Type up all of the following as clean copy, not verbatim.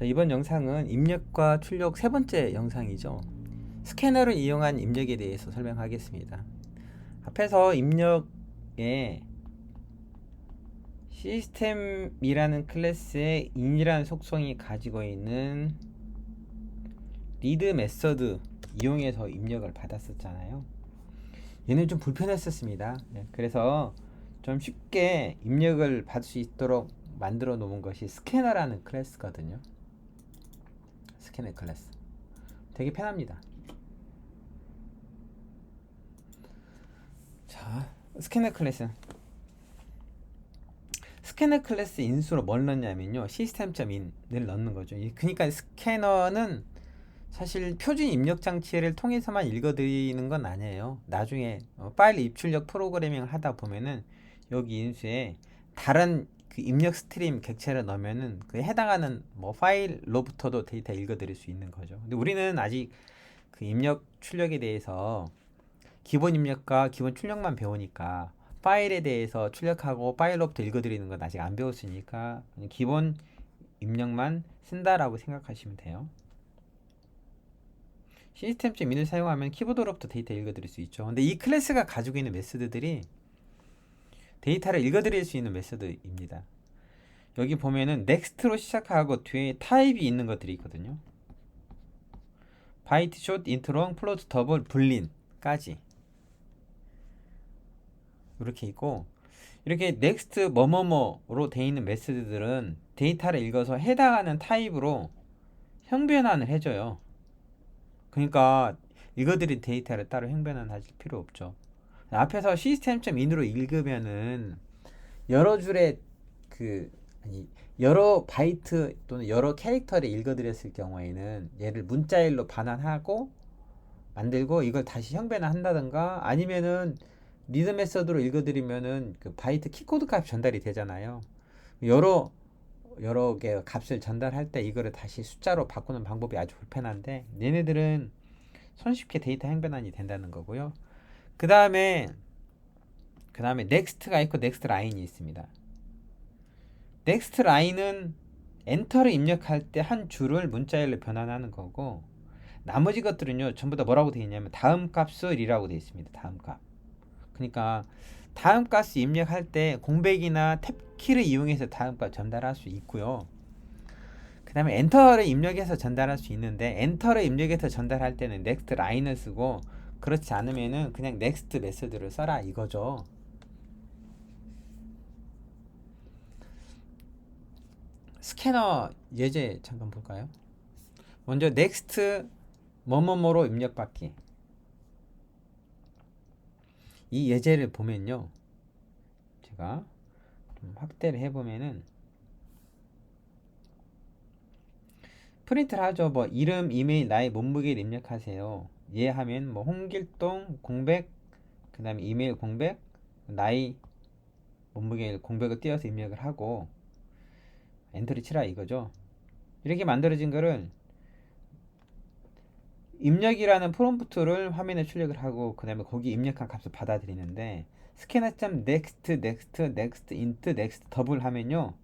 자, 이번 영상은 입력과 출력 세 번째 영상이죠. 스캐너를 이용한 입력에 대해서 설명하겠습니다. 앞에서 입력에 시스템이라는 클래스의 in이라는 속성이 가지고 있는 리드 메서드 이용해서 입력을 받았었잖아요. 얘는 좀 불편했었습니다. 그래서 좀 쉽게 입력을 받을 수 있도록 만들어 놓은 것이 스캐너라는 클래스거든요. 스캐너 클래스 되게 편합니다. 자, 스캐너 클래스 인수로 뭘 넣냐면요, 시스템.in을 넣는 거죠. 그러니까 스캐너는 사실 표준 입력 장치를 통해서만 읽어드리는 건 아니에요. 나중에 파일 입출력 프로그래밍을 하다 보면은 여기 인수에 다른 그 입력 스트림 객체를 넣으면은 그 해당하는 뭐 파일로부터도 데이터 읽어드릴 수 있는 거죠. 근데 우리는 아직 그 입력 출력에 대해서 기본 입력과 기본 출력만 배우니까 파일에 대해서 출력하고 파일로부터 읽어드리는 건 아직 안 배웠으니까 기본 입력만 쓴다라고 생각하시면 돼요. 시스템.in을 사용하면 키보드로부터 데이터 읽어드릴 수 있죠. 근데 이 클래스가 가지고 있는 메소드들이 데이터를 읽어드릴 수 있는 메소드입니다. 여기 보면은 넥스트로 시작하고 뒤에 타입이 있는 것들이 있거든요. 바이트, 숏, 인트롱, 플로트, 더블, 불린까지 이렇게 있고, 이렇게 넥스트 뭐뭐뭐로 되어 있는 메소드들은 데이터를 읽어서 해당하는 타입으로 형변환을 해줘요. 그러니까 읽어드린 데이터를 따로 형변환하실 필요 없죠. 앞에서 시스템.in으로 읽으면은 여러 줄의 여러 바이트 또는 여러 캐릭터를 읽어드렸을 경우에는 얘를 문자일로 반환하고 만들고 이걸 다시 형변환한다든가, 아니면은 리드 메서드로 읽어드리면은 그 바이트 키코드 값 전달이 되잖아요. 여러 개 값을 전달할 때 이거를 다시 숫자로 바꾸는 방법이 아주 불편한데, 얘네들은 손쉽게 데이터 형변환이 된다는 거고요. 그 다음에 넥스트가 있고 넥스트 라인이 있습니다. 넥스트 라인은 엔터를 입력할 때 한 줄을 문자열로 변환하는 거고, 나머지 것들은요 전부 다 뭐라고 되어 있냐면 다음 값을이라고 되어 있습니다. 다음 값. 그러니까 다음 값 입력할 때 공백이나 탭키를 이용해서 다음 값 전달할 수 있고요. 그 다음에 엔터를 입력해서 전달할 수 있는데, 엔터를 입력해서 전달할 때는 넥스트 라인을 쓰고, 그렇지 않으면은 그냥 넥스트 메소드를 써라 이거죠. 스캐너 예제 잠깐 볼까요? 먼저 넥스트 뭐뭐뭐로 입력받기, 이 예제를 보면요, 제가 좀 확대를 해보면은 프린트를 하죠. 뭐 이름, 이메일, 나이, 몸무게를 입력하세요. 예 하면 뭐 홍길동 공백, 그 다음에 이메일 공백, 나이, 몸무게 공백을 띄워서 입력을 하고 엔터를 치라 이거죠. 이렇게 만들어진 거를 입력이라는 프롬프트를 화면에 출력을 하고, 그 다음에 거기 입력한 값을 받아들이는데, scanner.next, next, next, int, next, 더블 하면요,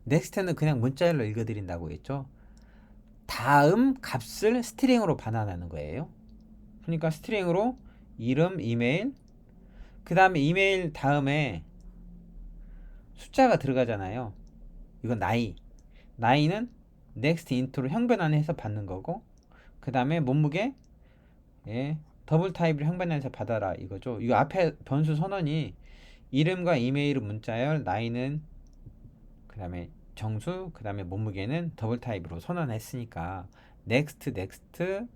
넥스트는 그냥 문자열로 읽어드린다고 했죠. 다음 값을 스트링으로 반환하는 거예요. 그러니까 스트링으로 이름, 이메일, 그 다음에 이메일 다음에 숫자가 들어가잖아요. 이건 나이는 next int로 형변환해서 받는 거고, 그 다음에 몸무게, 예, 더블 타입을 형변환해서 받아라 이거죠. 이 앞에 변수 선언이 이름과 이메일은 문자열, 나이는 그 다음에 정수, 그 다음에 몸무게는 더블 타입으로 선언했으니까 next, next,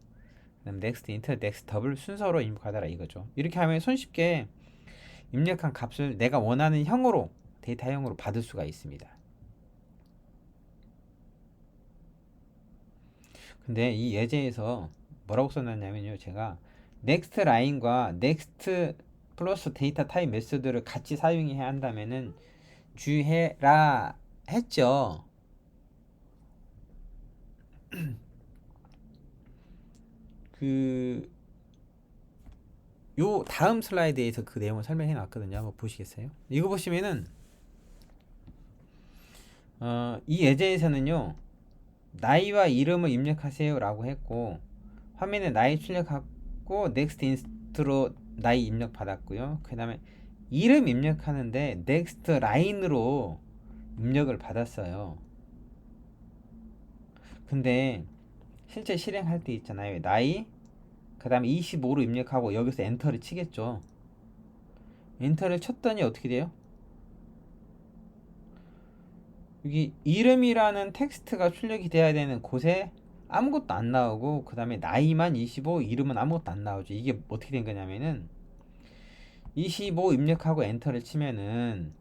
그다음 next int, next 더블 순서로 입력하더라 이거죠. 이렇게 하면 손쉽게 입력한 값을 내가 원하는 형으로, 데이터형으로 받을 수가 있습니다. 근데 이 예제에서 뭐라고 써놨냐면요, 제가 next 라인과 next 플러스 데이터 타입 메소드를 같이 사용해야 한다면은 주의해라 했죠. 요 다음 슬라이드에서 그 내용을 설명해 놨거든요. 한번 보시겠어요? 이거 보시면은 이 예제에서는요, 나이와 이름을 입력하세요 라고 했고, 화면에 나이 출력하고 넥스트 인스트로 나이 입력 받았고요. 그 다음에 이름 입력하는데 넥스트 라인으로 입력을 받았어요. 근데 실제 실행할 때 있잖아요. 나이 그 다음에 25로 입력하고 여기서 엔터를 치겠죠. 엔터를 쳤더니 어떻게 돼요? 여기 이름이라는 텍스트가 출력이 돼야 되는 곳에 아무것도 안 나오고, 그 다음에 나이만 25, 이름은 아무것도 안 나오죠. 이게 어떻게 된 거냐면은 25 입력하고 엔터를 치면은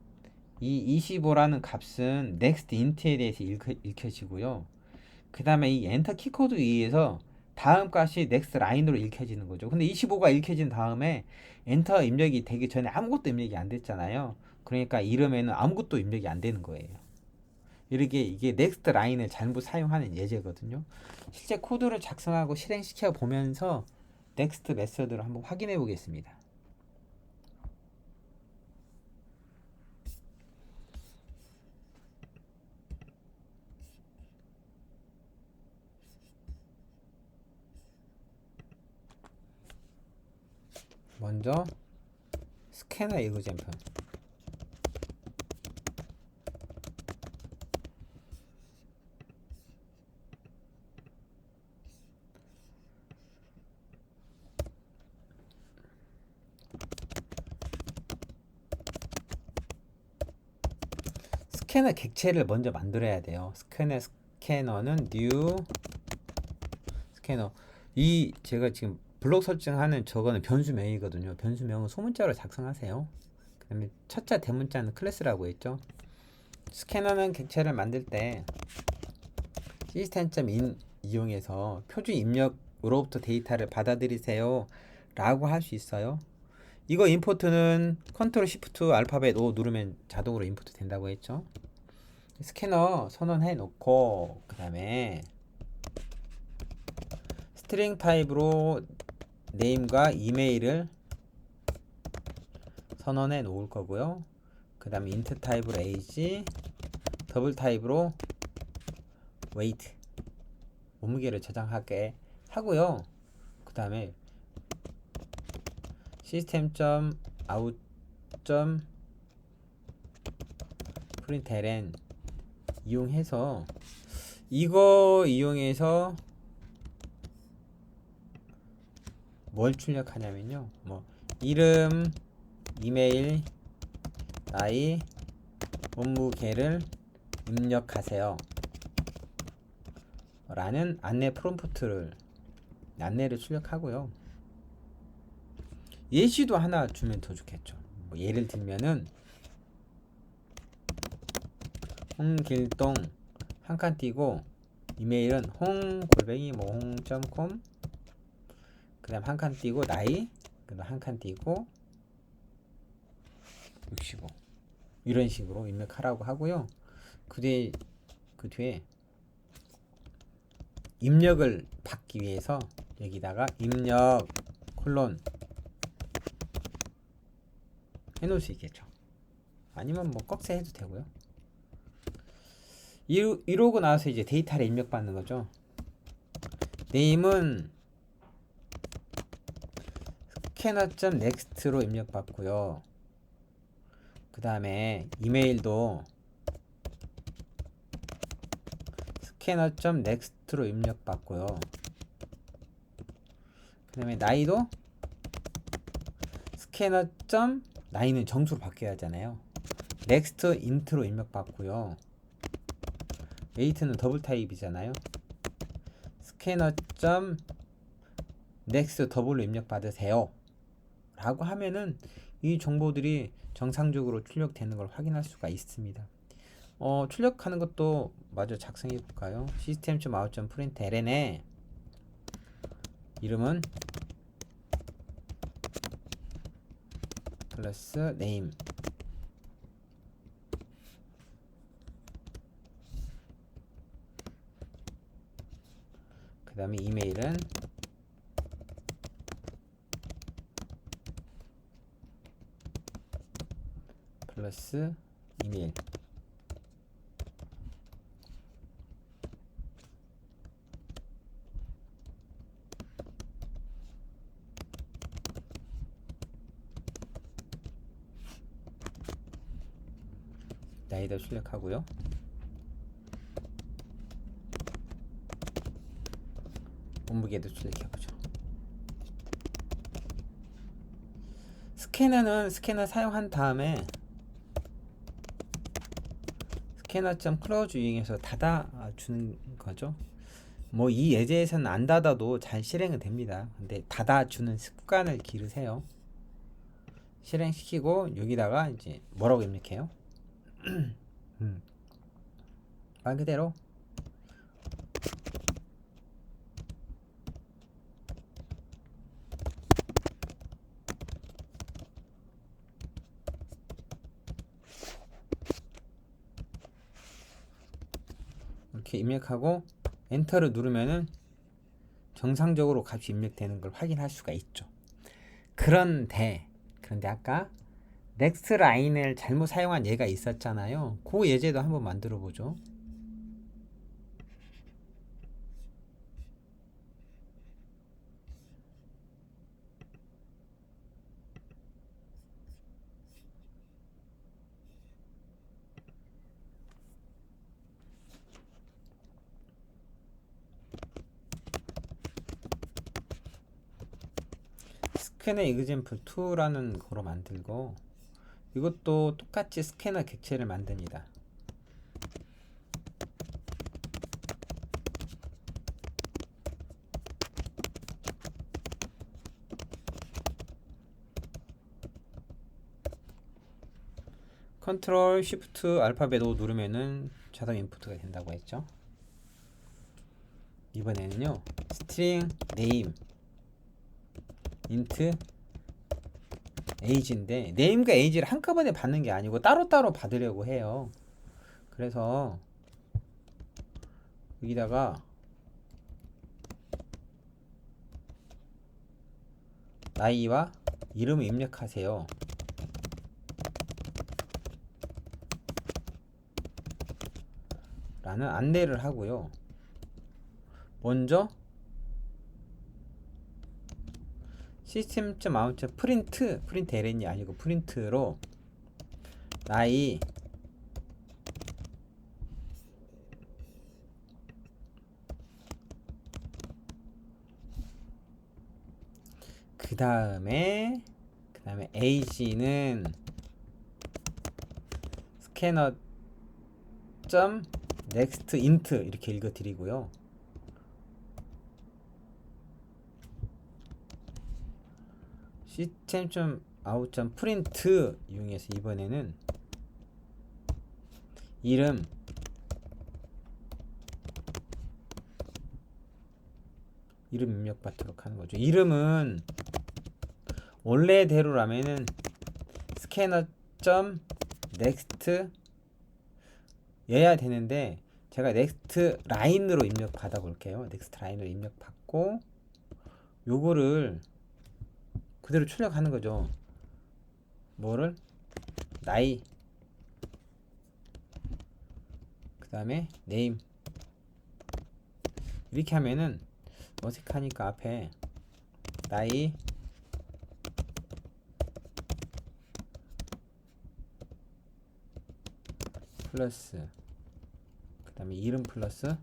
이 25라는 값은 next int에 대해서 읽혀지고요. 그 다음에 이 엔터 키코드 위에서 다음 값이 next 라인으로 읽혀지는 거죠. 근데 25가 읽혀진 다음에 엔터 입력이 되기 전에 아무것도 입력이 안 됐잖아요. 그러니까 이름에는 아무것도 입력이 안 되는 거예요. 이렇게 이게 넥스트 라인을 잘못 사용하는 예제거든요. 실제 코드를 작성하고 실행시켜 보면서 넥스트 메서드를 한번 확인해 보겠습니다. 먼저 스캐너 에그젠플. 스캐너 객체를 먼저 만들어야 돼요. 스캐너는 new 스캐너. 이 제가 지금 블록 설정하는 저거는 변수명이거든요. 변수명은 소문자로 작성하세요. 그 다음에 첫자 대문자는 클래스라고 했죠. 스캐너는 객체를 만들 때 시스템.in 이용해서 표준 입력으로부터 데이터를 받아들이세요 라고 할 수 있어요. 이거 임포트는 컨트롤 시프트 알파벳 O 누르면 자동으로 임포트 된다고 했죠. 스캐너 선언해 놓고, 그 다음에 스트링 타입으로 네임과 이메일을 선언해 놓을 거고요. 그 다음에 인트 타입으로 age, 더블 타입으로 weight, 몸무게를 저장하게 하고요. 그 다음에 system.out.println 이용해서 이거 이용해서 뭘 출력하냐면요, 뭐 이름, 이메일, 나이, 몸무게를 입력하세요 라는 안내를 출력하고요. 예시도 하나 주면 더 좋겠죠. 뭐 예를 들면은 홍길동 한 칸 띄고 이메일은 홍_com, 그 다음 한 칸 띄고 나이, 그 다음 한 칸 띄고 65, 이런 식으로 입력하라고 하고요. 그 뒤에 입력을 받기 위해서 여기다가 입력 콜론 해놓을 수 있겠죠. 아니면 뭐 꺽쇠 해도 되고요. 이러고 나서 이제 데이터를 입력받는 거죠. 네임은 scanner.next로 입력받고요. 그 다음에 이메일도 scanner.next로 입력받고요. 그 다음에 나이도 scanner. 나이는 정수로 바뀌어야 하잖아요. next int로 입력받고요. weight는 더블 타입이잖아요. scanner.next 더블로 입력받으세요 라고 하면은 이 정보들이 정상적으로 출력되는 걸 확인할 수가 있습니다. 출력하는 것도 마저 작성해 볼까요? system.out.println에 이름은 플러스 name, 그 다음에 이메일은 플러스 이메일, 나이도 출력하고요. 몸무게도 출력해보죠. 스캐너는 스캐너 사용한 다음에 스캐너.close 이용해서 닫아주는 거죠. 뭐 이 예제에서는 안 닫아도 잘 실행은 됩니다. 근데 닫아주는 습관을 기르세요. 실행시키고 여기다가 이제 뭐라고 입력해요? 말 그대로 이렇게 입력하고 엔터를 누르면은 정상적으로 값이 입력되는 걸 확인할 수가 있죠. 그런데 아까 넥스트 라인을 잘못 사용한 예가 있었잖아요. 그 예제도 한번 만들어 보죠. 스캐너 example 2라는 거로 만들고 이것도 똑같이 스캐너 객체를 만듭니다. 컨트롤 쉬프트 알파벳 O 누르면은 자동 인풋가 된다고 했죠. 이번에는요 string name int age인데 name과 age를 한꺼번에 받는 게 아니고 따로따로 받으려고 해요. 그래서 여기다가 나이와 이름을 입력하세요. 라는 안내를 하고요. 먼저 시스템.out 프린트 ln이 아니고 프린트로 나이 그 다음에 age는 스캐너 next int 이렇게 읽어 드리고요. 시스템.out 프린트 이용해서 이번에는 이름 입력 받도록 하는 거죠. 이름은 원래대로라면은 스캐너.next 여야 되는데 제가 넥스트 라인으로 입력 받아 볼게요. 넥스트 라인으로 입력 받고 요거를 그대로 출력하는 거죠. 뭐를? 나이 그 다음에 네임 이렇게 하면은 어색하니까 앞에 나이 플러스 그 다음에 이름 플러스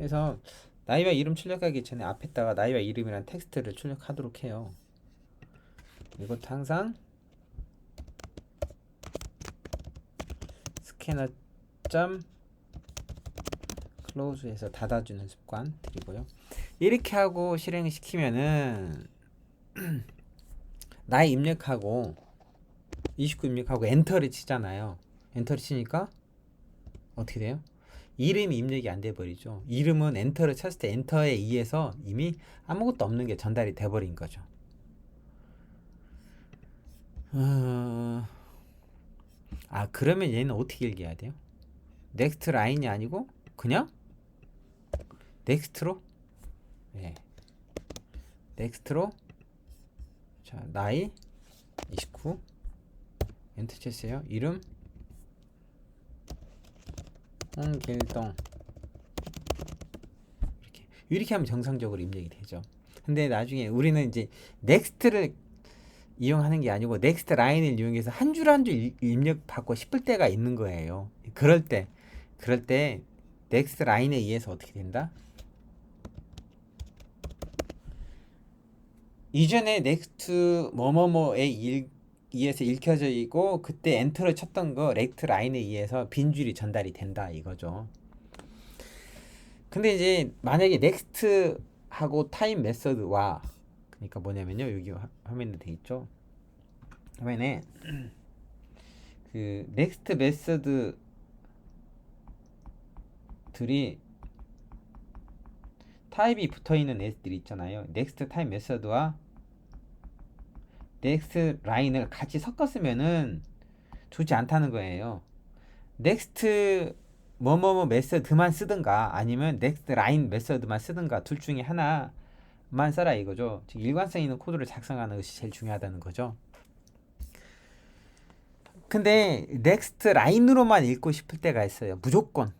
해서 나이와 이름 출력하기 전에 앞에다가 나이와 이름이란 텍스트를 출력하도록 해요. 이것도 항상 스캐너 close에서 닫아주는 습관 드리고요. 이렇게 하고 실행을 시키면은 나이 입력하고 29 입력하고 엔터를 치잖아요. 엔터를 치니까 어떻게 돼요? 이름이 입력이 안 돼 버리죠. 이름은 엔터를 쳤을 때 엔터에 의해서 이미 아무것도 없는 게 전달이 돼 버린 거죠. 그러면 얘는 어떻게 얘기해야 돼요? 넥스트 라인이 아니고 그냥 넥스트로 넥스트로 자 나이 29 엔터 쳤어요. 이름 홍길동 이렇게 하면 정상적으로 입력이 되죠. 근데 나중에 우리는 이제 넥스트를 이용하는 게 아니고 넥스트 라인을 이용해서 한 줄 한 줄 입력받고 싶을 때가 있는 거예요. 그럴 때 넥스트 라인에 의해서 어떻게 된다? 이전에 넥스트 뭐뭐뭐에 의해서 읽혀져 있고 그때 엔터를 쳤던 거 렉트 라인에 의해서 빈줄이 전달이 된다 이거죠. 근데 이제 만약에 넥스트 하고 타임 메서드와 그러니까 뭐냐면요. 여기 화면에 돼 있죠. 화면에 그 넥스트 메서드들이 타입이 붙어 있는 애들이 있잖아요. 넥스트 타임 메서드와 넥스트 라인을 같이 섞었으면은 좋지 않다는 거예요. 넥스트 뭐뭐뭐 메서드만 쓰든가 아니면 넥스트 라인 메서드만 쓰든가 둘 중에 하나만 써라 이거죠. 즉 일관성 있는 코드를 작성하는 것이 제일 중요하다는 거죠. 근데 넥스트 라인으로만 읽고 싶을 때가 있어요. 무조건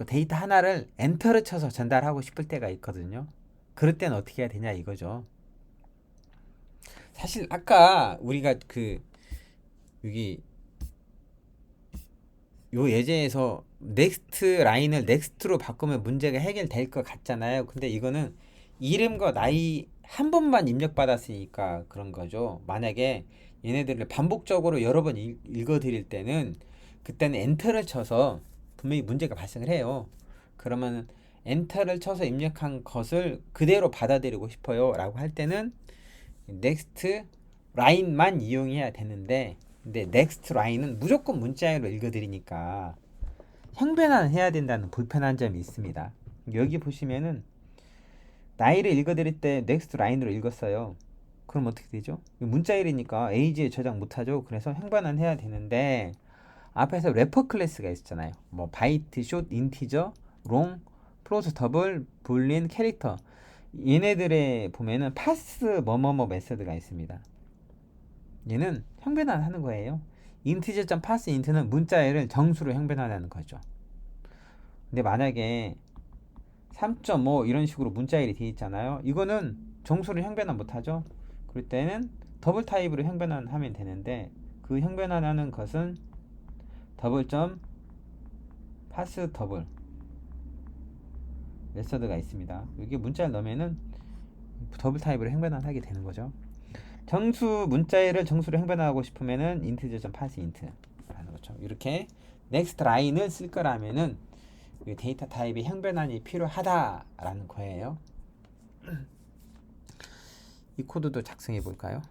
데이터 하나를 엔터를 쳐서 전달하고 싶을 때가 있거든요. 그럴 때는 어떻게 해야 되냐 이거죠. 사실 아까 우리가 그 여기 요 예제에서 넥스트 라인을 넥스트로 바꾸면 문제가 해결될 것 같잖아요. 근데 이거는 이름과 나이 한 번만 입력받았으니까 그런 거죠. 만약에 얘네들을 반복적으로 여러 번 읽어 드릴 때는 그때는 엔터를 쳐서 분명히 문제가 발생을 해요. 그러면 엔터를 쳐서 입력한 것을 그대로 받아들이고 싶어요 라고 할 때는 넥스트 라인만 이용해야 되는데 근데 넥스트 라인은 무조건 문자로 읽어드리니까 형변환 해야 된다는 불편한 점이 있습니다. 여기 보시면은 나이를 읽어드릴 때 넥스트 라인으로 읽었어요. 그럼 어떻게 되죠? 문자일이니까 에이지에 저장 못하죠. 그래서 형변환 해야 되는데 앞에서 레퍼 클래스가 있었잖아요. 뭐 바이트, 숏, 인티저, 롱, 플로트, 더블, 불린, 캐릭터 얘네들에 보면은 파스 뭐뭐뭐 메서드가 있습니다. 얘는 형변환 하는 거예요. 인티저.pass int는 문자열을 정수로 형변환하는 거죠. 근데 만약에 3.5 이런 식으로 문자열이 되어 있잖아요. 이거는 정수를 형변환 못하죠. 그럴 때는 더블 타입으로 형변환하면 되는데 그 형변환하는 것은 더블.pass 더블 메서드가 있습니다. 이게 문자를 넣으면은 더블 타입으로 형변환하게 되는 거죠. 정수 문자열을 정수로 형변하고 싶으면은 integer.pass int 라는 거죠. 이렇게 next 라인을 쓸 거라면은 데이터 타입의 형변환이 필요하다라는 거예요. 이 코드도 작성해 볼까요?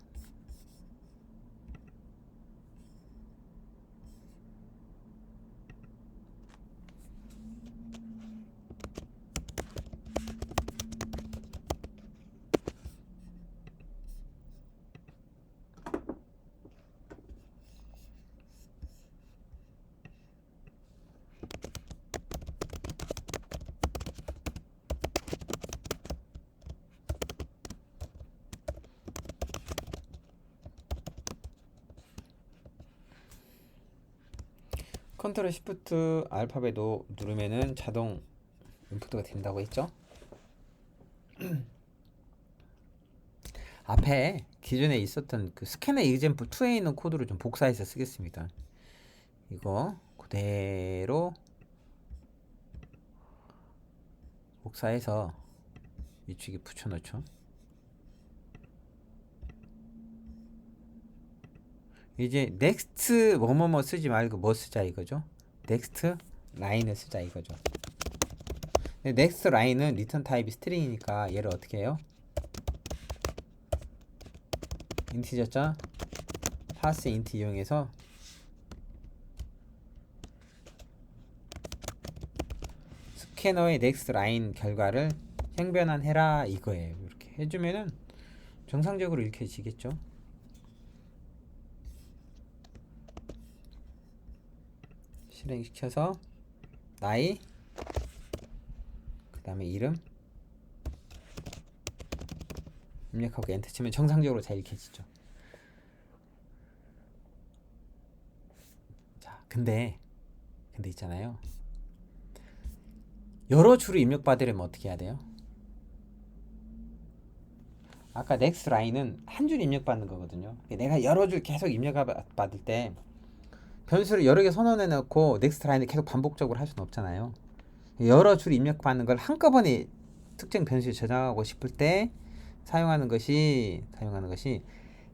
컨트롤 시프트 알파벳도 누르면은 자동 인풋가 된다고 했죠? 앞에 기존에 있었던 그 스캐너 example 2에 있는 코드를 좀 복사해서 쓰겠습니다. 이거 그대로 복사해서 위쪽에 붙여놓죠. 이제 next 뭐뭐뭐 쓰지 말고 뭐 쓰자 이거죠. next 라인을 쓰자 이거죠. next 라인은 리턴 타입이 스트링이니까 얘를 어떻게 해요? 인티저자 pass int 이용해서 스캐너의 next 라인 결과를 형변환해라 이거예요. 이렇게 해주면은 정상적으로 읽혀지겠죠. 실행시켜서 나이 그 다음에 이름 입력하고 엔터 치면 정상적으로 잘 읽혀지죠. 자, 근데 있잖아요. 여러 줄을 입력받으려면 어떻게 해야 돼요? 아까 next 라인은 한 줄 입력받는 거거든요. 내가 여러 줄 계속 입력받을 때 변수를 여러 개 선언해 놓고 next 라인을 계속 반복적으로 할 수는 없잖아요. 여러 줄 입력받는 걸 한꺼번에 특정 변수에 저장하고 싶을 때 사용하는 것이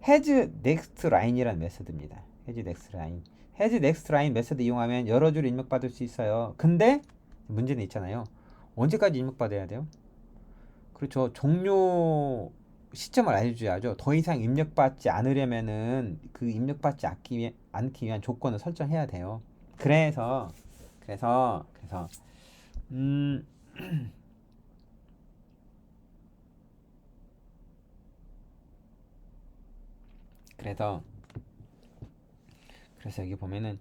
has next line이라는 메서드입니다. has next line. has next line 메서드 이용하면 여러 줄 입력받을 수 있어요. 근데 문제는 있잖아요. 언제까지 입력받아야 돼요? 그렇죠. 종료 시점을 알려줘야죠. 더 이상 입력받지 않으려면은 그 입력받지 않기 위한 조건을 설정해야 돼요. 그래서 음 그래서 그래서 여기 보면은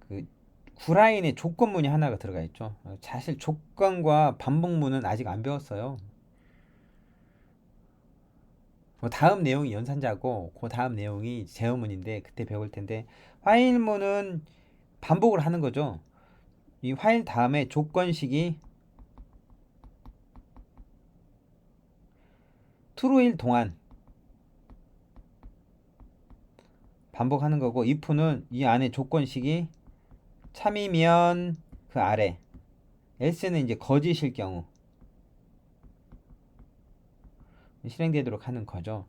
그 구라인에 조건문이 하나가 들어가 있죠. 사실 조건과 반복문은 아직 안 배웠어요. 그 다음 내용이 연산자고 그 다음 내용이 제어문인데 그때 배울 텐데 화일문은 반복을 하는 거죠. 이 화일 다음에 조건식이 true일 동안 반복하는 거고 if는 이 안에 조건식이 참이면 그 아래 else는 이제 거짓일 경우 실행되도록 하는 거죠.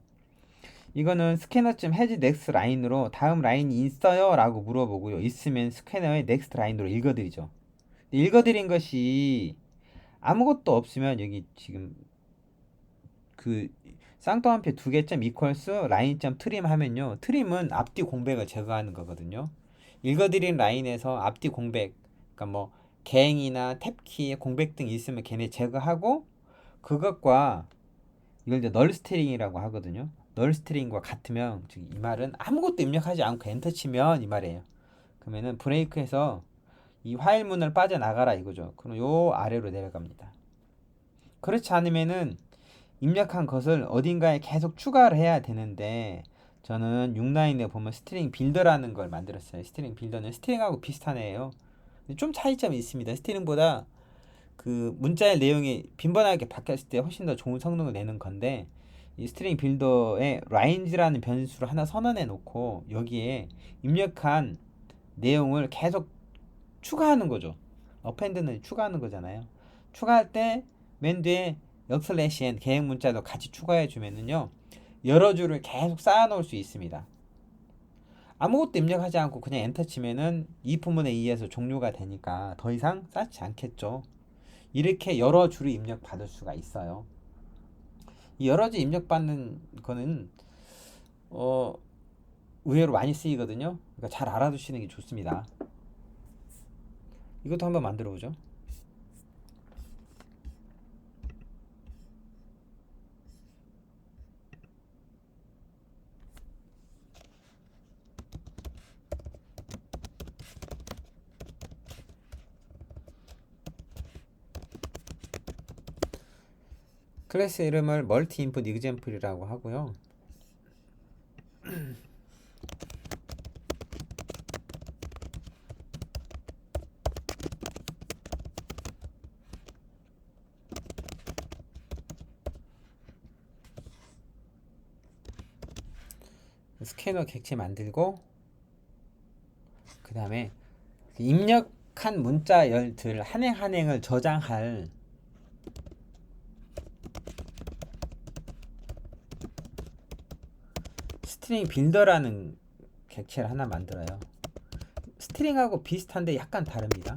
이거는 스캐너쯤 해지 넥스트 라인으로 다음 라인이 있어요? 라고 물어보고요. 있으면 스캐너의 넥스트 라인으로 읽어드리죠. 읽어드린 것이 아무것도 없으면 여기 지금 그 쌍따옴표 두 개점 이퀄스 라인점 트림 하면요. 트림은 앞뒤 공백을 제거하는 거거든요. 읽어드린 라인에서 앞뒤 공백, 그러니까 뭐 갱이나 탭키에 공백 등 있으면 걔네 제거하고 그것과 이걸 이제 널 스트링이라고 하거든요. 널 스트링과 같으면 즉 이 말은 아무것도 입력하지 않고 엔터 치면 이 말이에요. 그러면은 브레이크해서 이 화일문을 빠져나가라 이거죠. 그럼 요 아래로 내려갑니다. 그렇지 않으면은 입력한 것을 어딘가에 계속 추가를 해야 되는데 저는 6라인에 보면 스트링 빌더라는 걸 만들었어요. 스트링 빌더는 스트링하고 비슷한 애예요. 좀 차이점이 있습니다. 스트링보다 그 문자의 내용이 빈번하게 바뀌었을 때 훨씬 더 좋은 성능을 내는 건데 이 스트링 빌더에 range라는 변수를 하나 선언해 놓고 여기에 입력한 내용을 계속 추가하는 거죠. 어펜드는 추가하는 거잖아요. 추가할 때 맨 뒤에 역슬래시 계획 문자도 같이 추가해 주면은요. 여러 줄을 계속 쌓아 놓을 수 있습니다. 아무것도 입력하지 않고 그냥 엔터 치면은 이 부분에 의해서 종료가 되니까 더 이상 쌓지 않겠죠. 이렇게 여러 줄을 입력 받을 수가 있어요. 이 여러 줄 입력 받는 거는 어, 의외로 많이 쓰이거든요. 그러니까 잘 알아두시는 게 좋습니다. 이것도 한번 만들어 보죠. 클래스 이름을 멀티 인풋 이그젬플이라고 하고요. 스캐너 객체 만들고 그 다음에 입력한 문자열들 한 행 한 행을 저장할 스트링 빌더라는 객체를 하나 만들어요. 스트링하고 비슷한데 약간 다릅니다.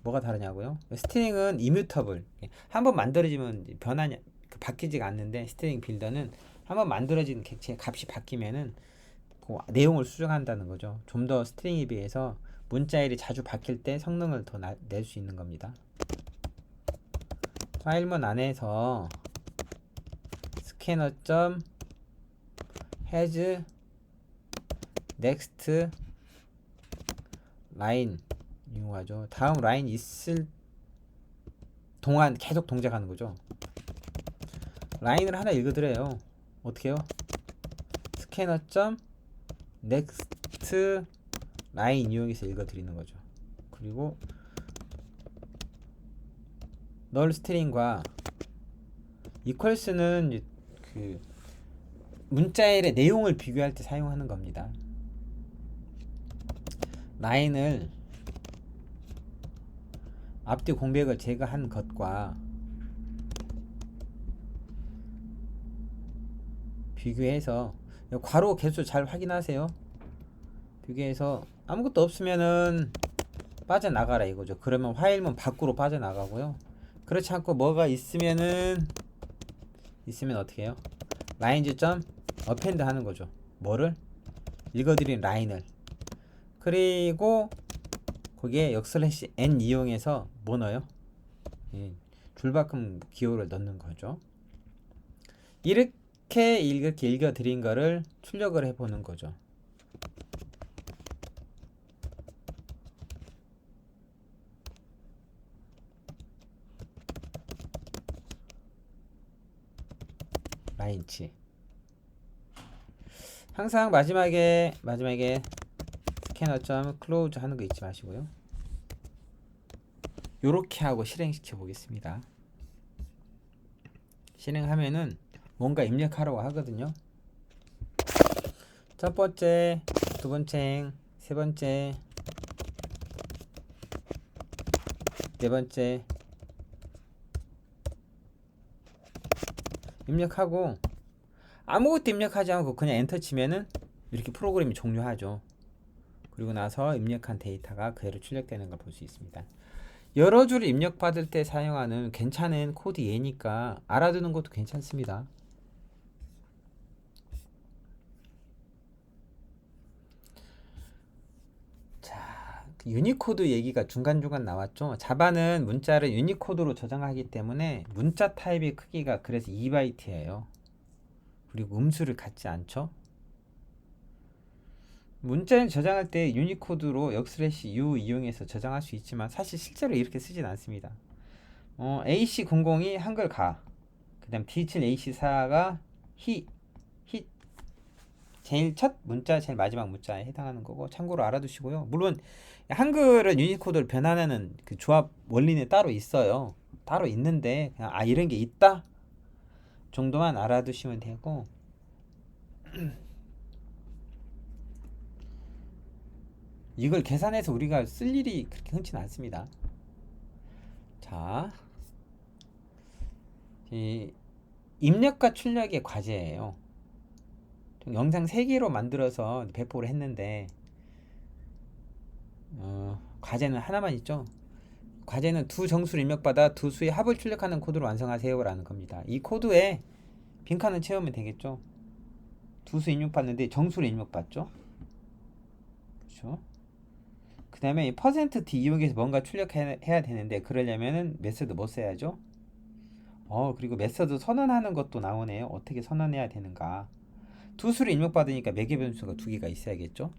뭐가 다르냐고요? 스트링은 이뮤터블. 한번 만들어지면 변하냐 바뀌지가 않는데 스트링 빌더는 한번 만들어진 객체의 값이 바뀌면은 그 내용을 수정한다는 거죠. 좀 더 스트링에 비해서 문자열이 자주 바뀔 때 성능을 더 낼 수 있는 겁니다. 파일문 안에서 스캐너.has next line 이용하죠. 다음 라인 있을 동안 계속 동작하는 거죠. 라인을 하나 읽어드려요. 어떻게 해요? 스캐너.next line 이용해서 읽어드리는 거죠. 그리고 널 스트링과 equals는 그 문자열의 내용을 비교할 때 사용하는 겁니다. 라인을 앞뒤 공백을 제거한 것과 비교해서 괄호 개수 잘 확인하세요. 비교해서 아무것도 없으면은 빠져나가라 이거죠. 그러면 화일문 밖으로 빠져나가고요. 그렇지 않고 뭐가 있으면 어떻게 해요? 라인즈점 어펜드 하는 거죠. 뭐를? 읽어드린 라인을. 그리고 거기에 역슬래시 n 이용해서 뭐 넣어요? 줄바꿈 기호를 넣는 거죠. 이렇게 읽어드린 거를 출력을 해보는 거죠. 라인치. 항상 마지막에 스캐너 클로즈 하는 거 잊지 마시고요. 요렇게 하고 실행시켜 보겠습니다. 실행하면은 뭔가 입력하라고 하거든요. 첫 번째, 두 번째, 세 번째, 네 번째 입력하고 아무것도 입력하지 않고 그냥 엔터 치면은 이렇게 프로그램이 종료하죠. 그리고 나서 입력한 데이터가 그대로 출력되는 걸 볼 수 있습니다. 여러 줄 입력받을 때 사용하는 괜찮은 코드 예니까 알아두는 것도 괜찮습니다. 자, 유니코드 얘기가 중간중간 나왔죠. 자바는 문자를 유니코드로 저장하기 때문에 문자 타입의 크기가 그래서 2바이트예요. 그리고 음수를 갖지 않죠. 문자를 저장할 때 유니코드로 역슬래시 U 이용해서 저장할 수 있지만 사실 실제로 이렇게 쓰진 않습니다. AC00이 한글 가, 그 다음 D7AC4가 히 제일 첫 문자, 제일 마지막 문자에 해당하는 거고 참고로 알아두시고요. 물론 한글은 유니코드를 변환하는 그 조합 원리는 따로 있어요. 따로 있는데 그냥 이런 게 있다 정도만 알아두시면 되고 이걸 계산해서 우리가 쓸 일이 그렇게 흔치는 않습니다. 자, 이 입력과 출력의 과제예요. 영상 3개로 만들어서 배포를 했는데 과제는 하나만 있죠. 과제는 두 정수를 입력받아 두 수의 합을 출력하는 코드를 완성하세요 라는 겁니다. 이 코드에 빈칸을 채우면 되겠죠. 두 수 입력받는데 정수를 입력받죠. 그렇죠. 그 다음에 %d 이용해서 뭔가 출력해야 되는데 그러려면은 메서드 뭐 써야죠? 그리고 메서드 선언하는 것도 나오네요. 어떻게 선언해야 되는가. 두 수를 입력받으니까 매개 변수가 두 개가 있어야겠죠.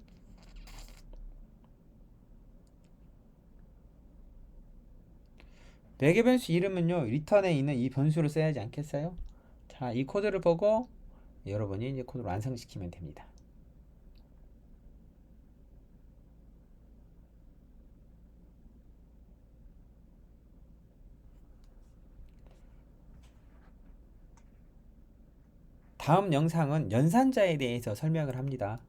매개 변수 이름은요, 리턴에 있는 이 변수를 써야 하지 않겠어요? 자, 이 코드를 보고 여러분이 이제 코드를 완성시키면 됩니다. 다음 영상은 연산자에 대해서 설명을 합니다.